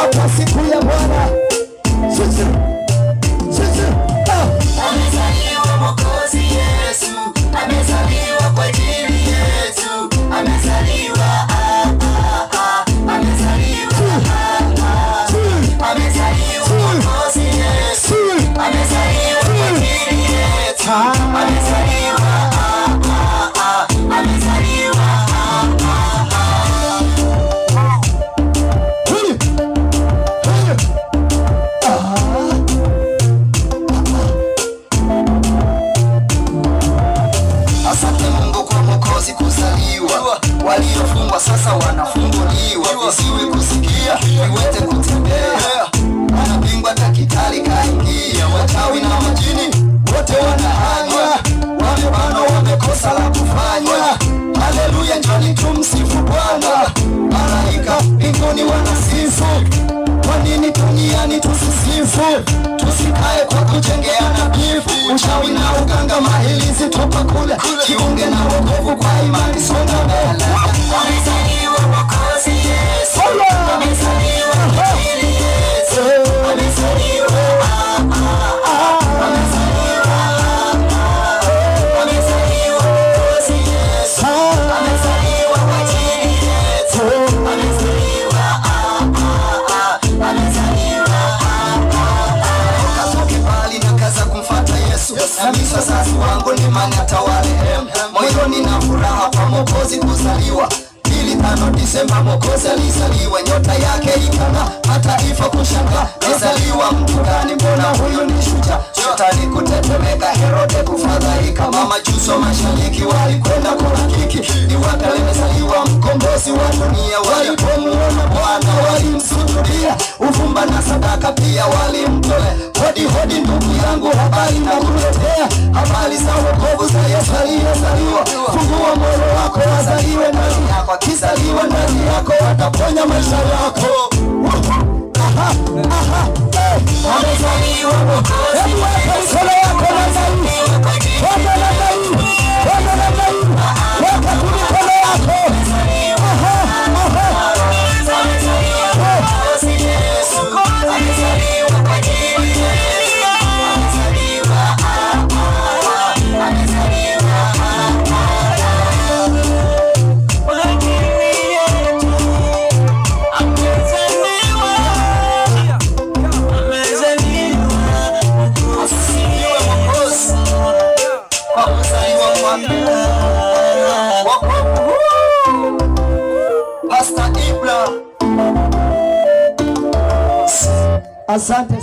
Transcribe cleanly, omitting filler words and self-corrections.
hapa siku ya Bwana. Sisi amezaliwa Mwokozi Yesu, amezaliwa kwa ajili yetu, amezaliwa amezaliwa Mwokozi Yesu, amezaliwa kwa ajili yetu, amezaliwa kuzaliwa. Waliofungwa sasa wanafunguliwa, visiwe kusikia, viwete kutembea, wanapingwa takitali kaingia, wachawi na majini wote wanahanywa, wamebanwa wamekosa la kufanya. Haleluya, njoni tumsifu Bwana. Malaika mbinguni wanasifu, kwa nini duniani tusisifu? Tusikae kwa kujengeana bifu, uchawi na uganga mahilizi tupa kule, jiunge na wokovu kwa imani, songa mbele. Amezaliwa Mwokozi Yesu, amezaliwa kwa ajili yetu, amezaliwa Mwokozi Yesu, amezaliwa kwa ajili yetu, amezaliwa katoke bali na kaza kumfuata Yesu. Nami sasa wangu ni mani atawale moyoni na furaha kwa Mwokozi kuzaliwa. 5 Disemba Mwokozi alizaliwa, nyota yake ikang'aa, mataifa kushangaa. Alizaliwa mtu gani? Mbona huyu ni shujaa? Shetani kutetemeka, Herode kufadhaika, mama Juso mashariki walikwenda kuhakiki. Ni wapi alizaliwa mkombozi wa dunia? Walipomuona Bwana walimsujudia, uvumba na sadaka pia walimtolea. Hodi hodi ndugu yangu, habari na kuletea, habari za wokovu za Yesu aliyezaliwa. Fungua moyo wako, azaliwe ndani yako, akizaliwa ndani yako ataponya maisha yako. Amezaliwa Mwokozi. Hebu weka mikono yako namna hii, weka namna hii, weka namna hii, weka mikono yako. Amezaliwa Mwokozi Yesu, amezaliwa kwa ajili yetu, amezaliwa Asante.